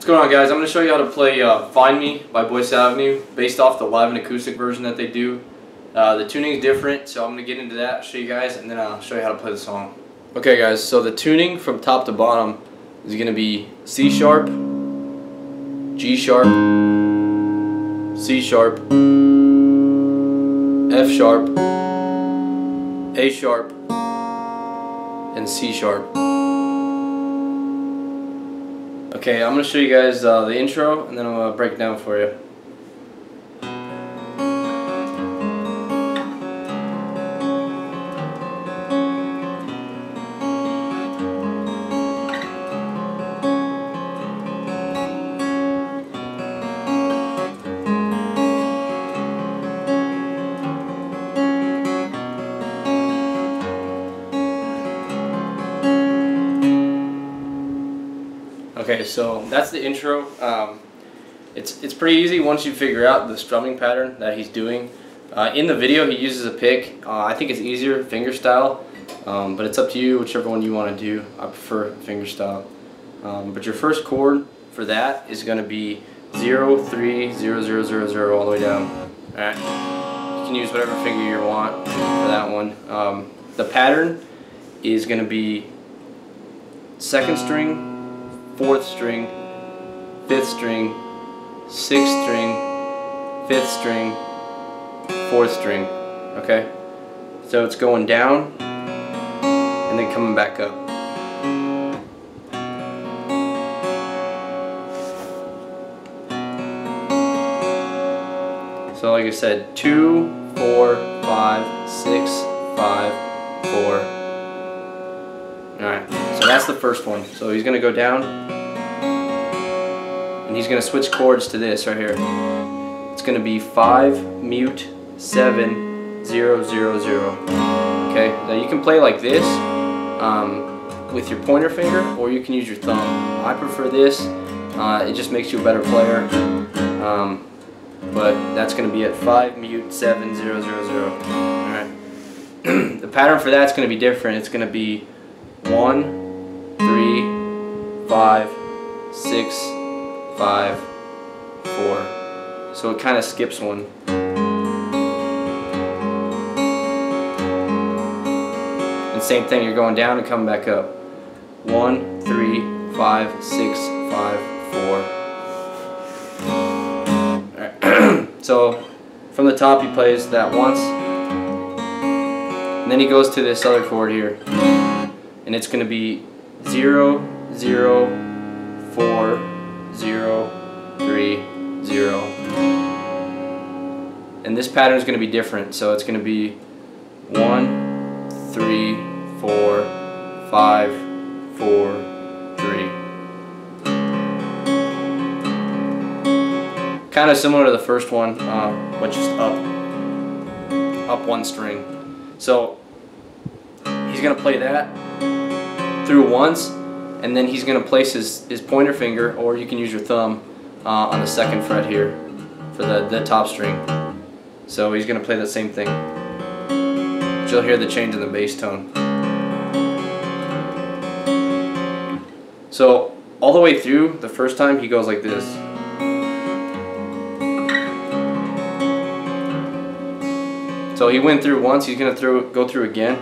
What's going on, guys? I'm going to show you how to play Find Me by Boyce Avenue based off the live and acoustic version that they do. The tuning is different, so I'm going to get into that, show you guys, and then I'll show you how to play the song. Okay guys, so the tuning from top to bottom is going to be C sharp, G sharp, C sharp, F sharp, A sharp, and C sharp. Okay, I'm going to show you guys the intro, and then I'm going to break it down for you. Okay, so that's the intro. It's pretty easy once you figure out the strumming pattern that he's doing. In the video he uses a pick. I think it's easier finger style, but it's up to you, whichever one you want to do. I prefer finger style. But your first chord for that is going to be 0, 3, 0, 0, 0, 0 all the way down. Alright, you can use whatever finger you want for that one. The pattern is going to be 2nd string, 4th string, 5th string, 6th string, 5th string, 4th string. Okay? So it's going down and then coming back up. So like I said, 2, 4, 5, 6, 5, 4. Alright, so that's the first one. So he's going to go down, and he's going to switch chords to this right here. It's going to be 5, mute, 7, 0, 0, 0. Okay, now you can play like this with your pointer finger, or you can use your thumb. I prefer this. It just makes you a better player. But that's going to be at 5, mute, 7, 0, 0, 0. Alright. The pattern for that's going to be different. It's going to be 1, 3, 5, 6, 5, 4. So it kind of skips one. And same thing, you're going down and coming back up. 1, 3, 5, 6, 5, 4. Alright. So from the top he plays that once, and then he goes to this other chord here. And it's going to be 0, 0, 4, 0, 3, 0. And this pattern is going to be different. So it's going to be 1, 3, 4, 5, 4, 3. Kind of similar to the first one, but just up one string. So he's going to play that through once, and then he's going to place his pointer finger, or you can use your thumb, on the 2nd fret here for the top string. So he's going to play the same thing. But you'll hear the change in the bass tone. So all the way through, the first time he goes like this. So he went through once, he's going to go through again.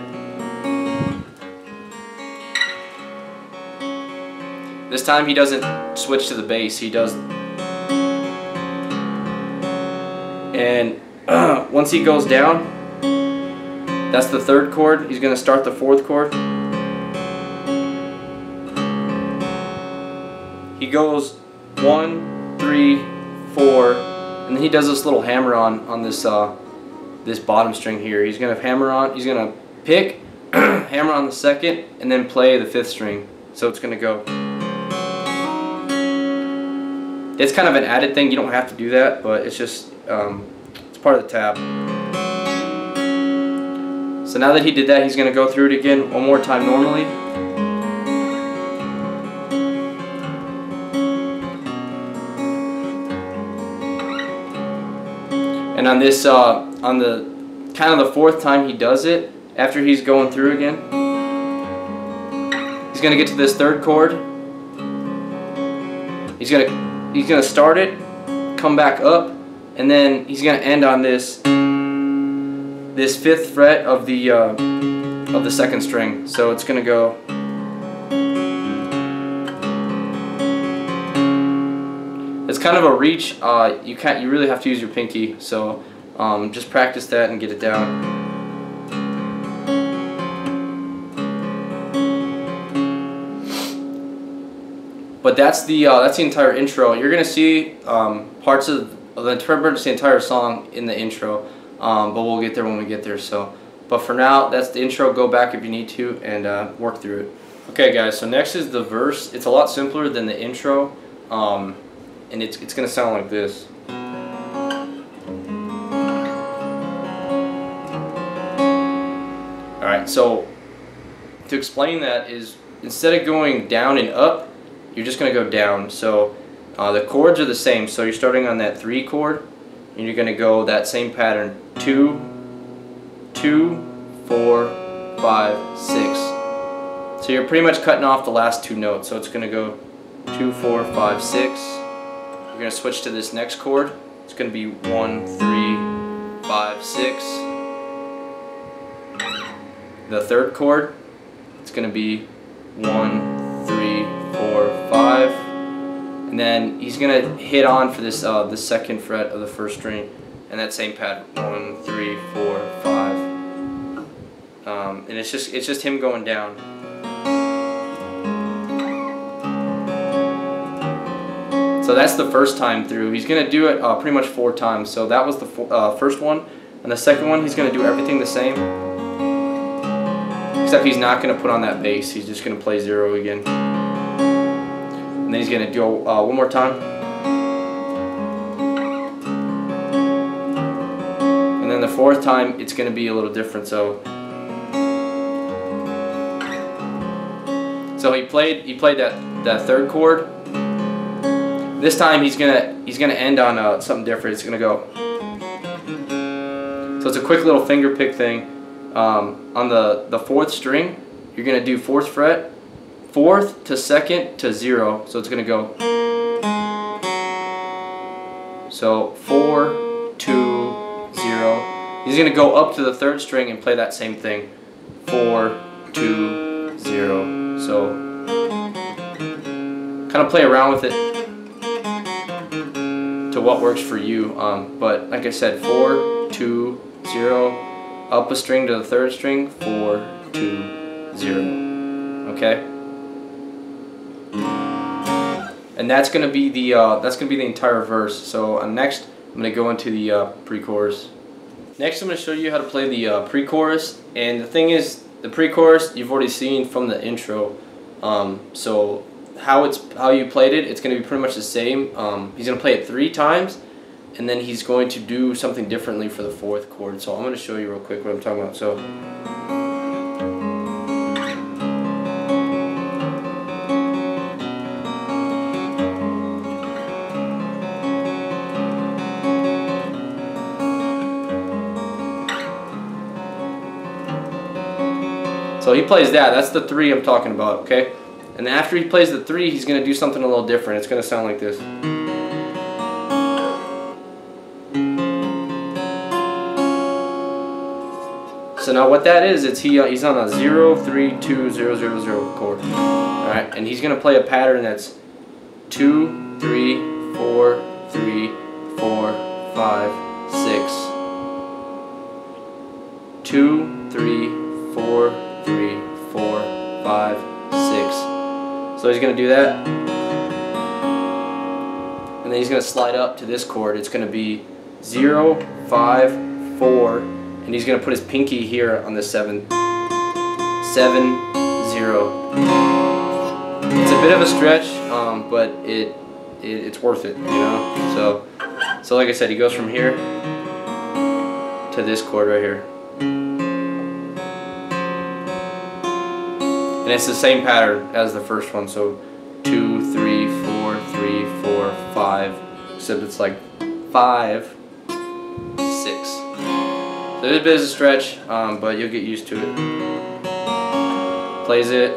This time he doesn't switch to the bass, he does. And once he goes down, that's the 3rd chord, he's going to start the 4th chord. He goes 1, 3, 4, and then he does this little hammer on this this bottom string here. He's going to hammer on, he's going to pick, hammer on the 2nd, and then play the 5th string. So it's going to go. It's kind of an added thing, you don't have to do that, but it's just, it's part of the tab. So now that he did that, he's going to go through it again one more time normally. And on this, on the kind of the 4th time he does it, after he's going through again, he's going to get to this 3rd chord, He's gonna start it, come back up, and then he's gonna end on this 5th fret of the 2nd string. So it's gonna go. It's kind of a reach. You really have to use your pinky. So just practice that and get it down. But that's the entire intro. You're gonna see parts of the entire song in the intro, but we'll get there when we get there. So, but for now, that's the intro. Go back if you need to and work through it. Okay, guys. So next is the verse. It's a lot simpler than the intro, and it's gonna sound like this. All right. So to explain that is instead of going down and up, you're just going to go down. So the chords are the same. So you're starting on that 3 chord, and you're going to go that same pattern: 2, 2, 4, 5, 6. So you're pretty much cutting off the last 2 notes. So it's going to go 2, 4, 5, 6. You're going to switch to this next chord. It's going to be 1, 3, 5, 6. The 3rd chord, it's going to be 1, 3, 4, 5, and then he's gonna hit on for this the 2nd fret of the 1st string, and that same pattern: 1, 3, 4, 5, and it's just him going down. So that's the first time through. He's gonna do it pretty much 4 times. So that was the first one, and the second one he's gonna do everything the same, except he's not gonna put on that bass. He's just gonna play 0 again. And then he's going to do one more time. And then the 4th time, it's going to be a little different. So he played that 3rd chord. This time he's gonna end on something different. It's going to go. So it's a quick little finger pick thing. On the 4th string, you're going to do 4th fret. 4th to 2nd to 0, so it's going to go. So 4, 2, 0. He's going to go up to the 3rd string and play that same thing. 4, 2, 0. So kind of play around with it to what works for you. But like I said, 4, 2, 0. Up a string to the 3rd string. 4, 2, 0. Okay. And that's gonna be the entire verse. So next, I'm gonna go into the pre-chorus. Next, I'm gonna show you how to play the pre-chorus. And the thing is, the pre-chorus you've already seen from the intro. So how you played it, it's gonna be pretty much the same. He's gonna play it 3 times, and then he's going to do something differently for the 4th chord. So I'm gonna show you real quick what I'm talking about. So. So he plays that. That's the 3 I'm talking about, okay? And after he plays the 3, he's going to do something a little different. It's going to sound like this. So now what that is, he's on a 0, 3, 2, 0, 0, 0 chord. Alright, and he's going to play a pattern that's 2, 3, 4, 3, 4, 5, 6. 2, 3, 4, 3, 4, 5, 6. So he's going to do that. And then he's going to slide up to this chord. It's going to be 0, 5, 4. And he's going to put his pinky here on the 7. 7, 0. It's a bit of a stretch, but it's worth it, you know? So like I said, he goes from here to this chord right here. And it's the same pattern as the first one, so 2, 3, 4, 3, 4, 5, except it's like 5, 6. So it's a bit of a stretch, but you'll get used to it. Plays it.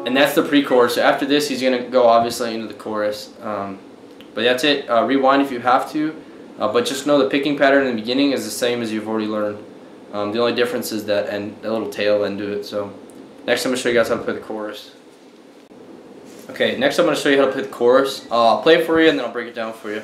And And that's the pre-chorus. So after this, he's gonna go obviously into the chorus. But that's it. Rewind if you have to. But just know the picking pattern in the beginning is the same as you've already learned. The only difference is that the little tail end to it. So next I'm going to show you guys how to play the chorus. Okay, next I'm going to show you how to play the chorus. I'll play it for you and then I'll break it down for you.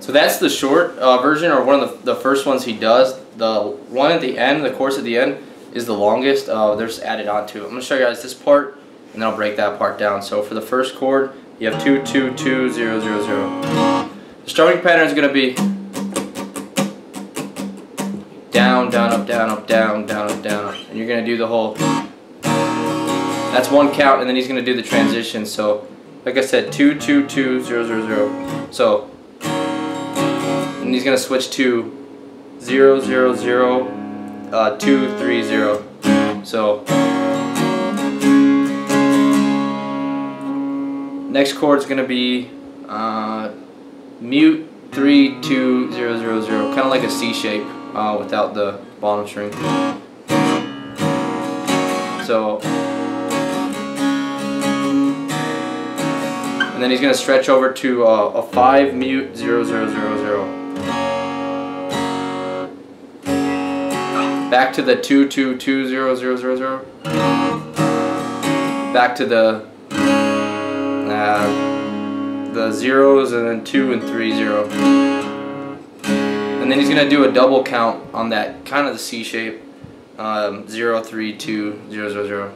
So that's the short version, or one of the first ones he does. The one at the end, the chorus at the end, is the longest. They're just added onto it. I'm going to show you guys this part, and then I'll break that part down. So for the first chord, you have 2, 2, 2, 0, 0, 0. The strumming pattern is going to be down, down, up, down, up, down, down, up, down, up. And you're going to do the whole, that's one count, and then he's going to do the transition. So like I said, 2, 2, 2, 0, 0, 0. So, and he's going to switch to 0, 0, 0, 2, 3, 0. So, next chord is going to be mute 3, 2, 0, 0, 0. Kind of like a C shape without the bottom string. So, and then he's going to stretch over to a 5 mute 0, 0, 0, 0. Back to the 2, 2, 2, 0, 0, 0, 0. Back to the zeros, and then 2 and 3, 0. And then he's going to do a double count on that, kind of the C shape, 0, 3, 2, 0, 0, 0.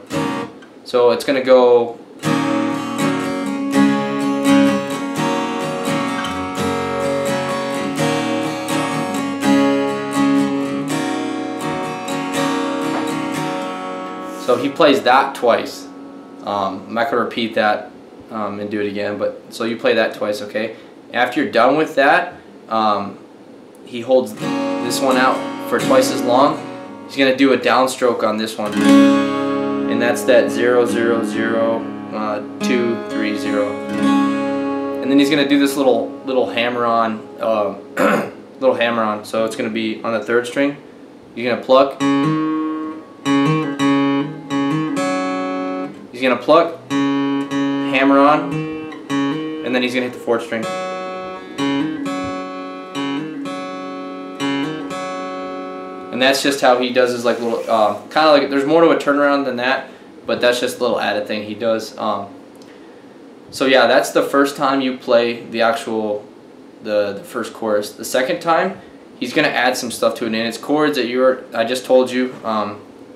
So it's going to go so he plays that twice. I'm not going to repeat that and do it again, but so you play that twice, okay? After you're done with that, he holds this one out for twice as long. He's going to do a downstroke on this one, and that's that 0, 0, 0, 2, 3, 0. And then he's going to do this little hammer on, little hammer on. So it's going to be on the 3rd string. You're going to pluck. He's going to pluck, hammer on, and then he's going to hit the 4th string. And that's just how he does his like little, kind of like, there's more to a turnaround than that, but that's just a little added thing he does. So yeah, that's the first time you play the actual, the first chorus. The second time, he's going to add some stuff to it, and it's chords that I just told you.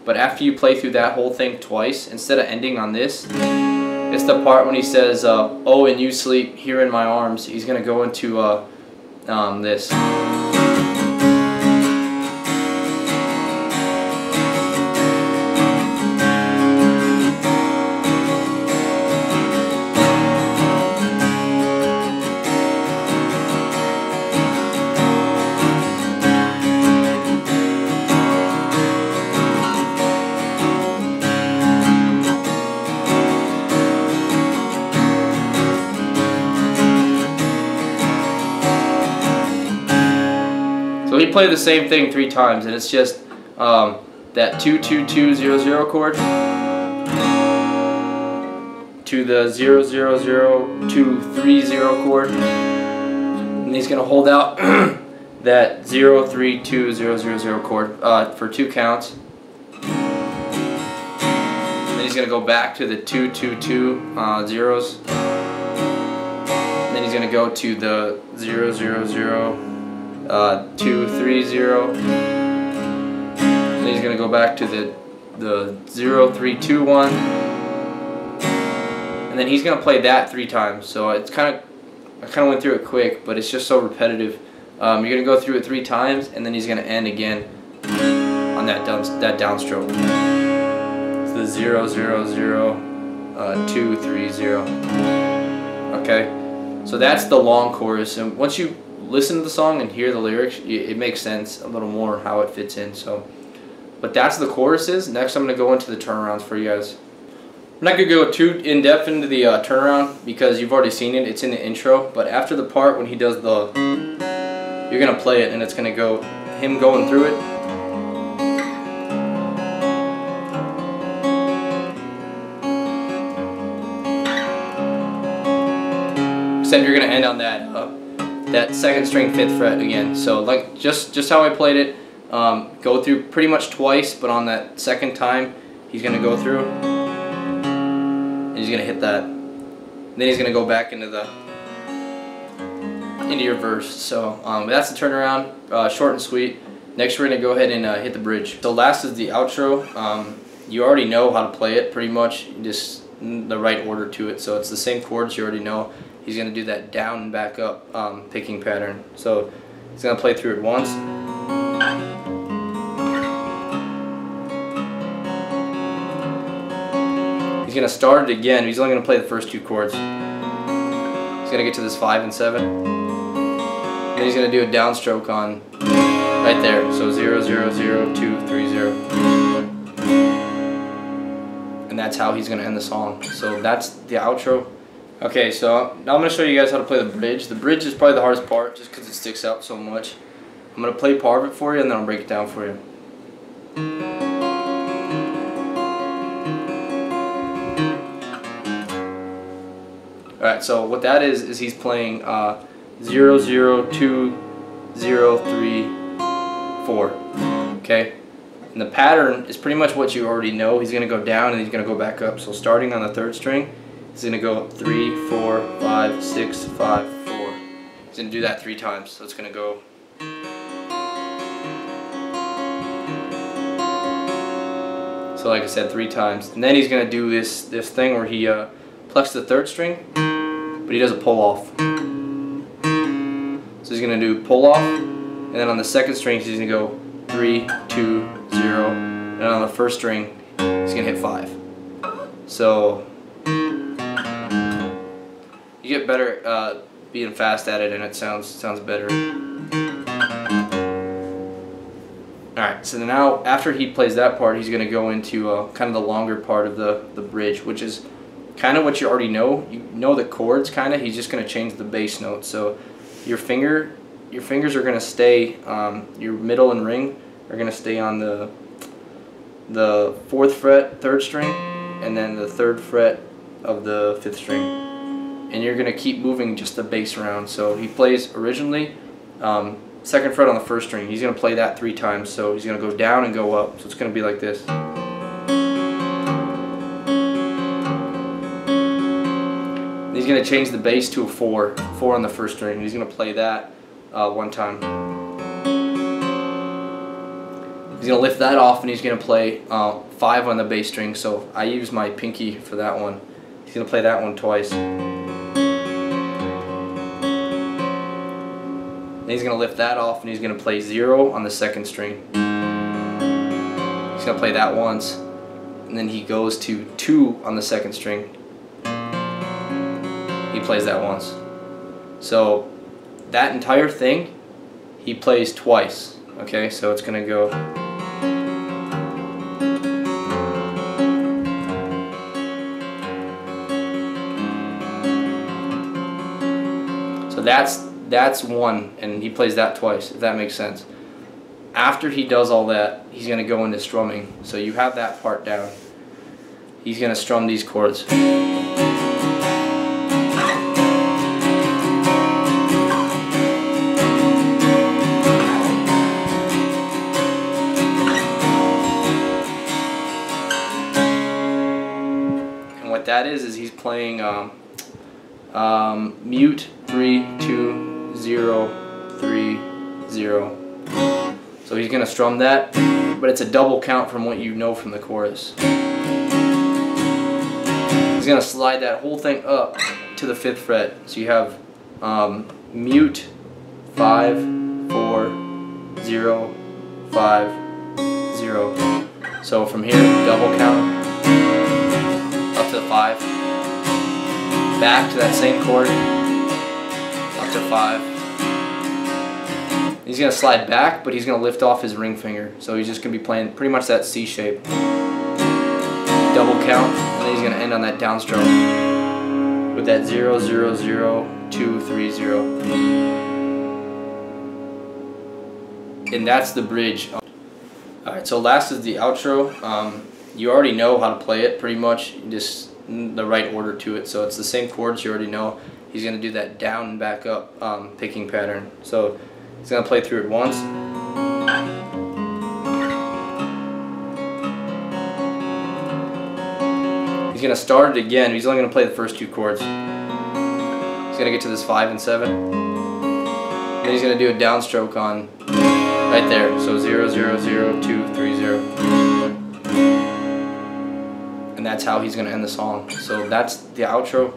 But after you play through that whole thing twice, instead of ending on this, it's the part when he says, oh, and you sleep here in my arms. He's going to go into this. So he played the same thing 3 times, and it's just that 2, 2, 2, 0, 0 chord to the 0, 0, 0, 2, 3, 0 chord, and he's going to hold out that 0, 3, 2, 0, 0, 0 chord for 2 counts. Then he's going to go back to the 2, 2, 2 zeros. And then he's going to go to the 0, 0, 0. 2, 3, 0. Then he's going to go back to the 0, 3, 2, 1. And then he's going to play that 3 times. So it's I kind of went through it quick, but it's just so repetitive. You're going to go through it 3 times, and then he's going to end again on that downstroke. It's the 0, 0, 0, 2, 3, 0. Okay, so that's the long chorus, and once you listen to the song and hear the lyrics, it makes sense a little more how it fits in. So, but that's the choruses. Next, I'm going to go into the turnarounds for you guys. I'm not going to go too in depth into the turnaround because you've already seen it. It's in the intro. But after the part when he does the, you're going to play it and it's going to go him going through it. Except you're going to end on that that 2nd string 5th fret again. So like just how I played it, go through pretty much twice, but on that 2nd time he's going to go through and he's going to hit that. And then he's going to go back into your verse. So that's the turnaround, short and sweet. Next we're going to go ahead and hit the bridge. So last is the outro. You already know how to play it pretty much, just the right order to it. So it's the same chords you already know. He's going to do that down and back up picking pattern. So he's going to play through it once. He's going to start it again. He's only going to play the first 2 chords. He's going to get to this 5 and 7. Then he's going to do a downstroke on right there. So 0, 0, 0, 2, 3, 0. And that's how he's going to end the song. So that's the outro. Okay, so now I'm going to show you guys how to play the bridge. The bridge is probably the hardest part just because it sticks out so much. I'm going to play part of it for you and then I'll break it down for you. Alright, so what that is he's playing 0, 0, 2, 0, 3, 4. Okay? And the pattern is pretty much what you already know. He's going to go down and he's going to go back up. So starting on the 3rd string, he's going to go 3, 4, 5, 6, 5, 4. He's going to do that 3 times. So it's going to go. So like I said, 3 times. And then he's going to do this thing where he plucks the 3rd string, but he does a pull off. So he's going to do pull off, and then on the 2nd string he's going to go 3, 2, 0, and on the 1st string he's going to hit 5. So you get better being fast at it, and it sounds better. Alright, so now after he plays that part, he's going to go into kind of the longer part of the bridge, which is kind of what you already know. You know the chords kind of. He's just going to change the bass note. So your fingers are going to stay, your middle and ring are going to stay on the 4th fret 3rd string, and then the 3rd fret of the 5th string. And you're going to keep moving just the bass around. So he plays originally 2nd fret on the 1st string. He's going to play that 3 times. So he's going to go down and go up. So it's going to be like this. He's going to change the bass to a 4 on the 1st string. He's going to play that 1 time. He's going to lift that off and he's going to play 5 on the bass string. So I use my pinky for that one. He's going to play that one twice. Then he's going to lift that off and he's going to play 0 on the 2nd string. He's going to play that once. And then he goes to 2 on the 2nd string. He plays that once. So that entire thing he plays twice. Okay, so it's going to go. So that's 1, and he plays that twice, if that makes sense. After he does all that, he's going to go into strumming. So you have that part down. He's going to strum these chords. What that is he's playing mute 3, 2, 0, 3, 0. So he's gonna strum that, but it's a double count from what you know from the chorus. He's gonna slide that whole thing up to the 5th fret. So you have mute 5, 4, 0, 5, 0. So from here, double count. Up to 5, back to that same chord, up to 5, He's going to slide back, but he's going to lift off his ring finger. So he's just going to be playing pretty much that C shape. Double count, and then he's going to end on that downstroke with that 0, 0, 0, 2, 3, 0. And that's the bridge. Alright, so last is the outro. You already know how to play it pretty much, just the right order to it. So it's the same chords you already know. He's going to do that down and back up picking pattern. So he's going to play through it once. He's going to start it again. He's only going to play the first 2 chords. He's going to get to this 5 and 7. Then he's going to do a downstroke on right there. So 0, 0, 0, 2, 3, 0. And that's how he's going to end the song. So that's the outro.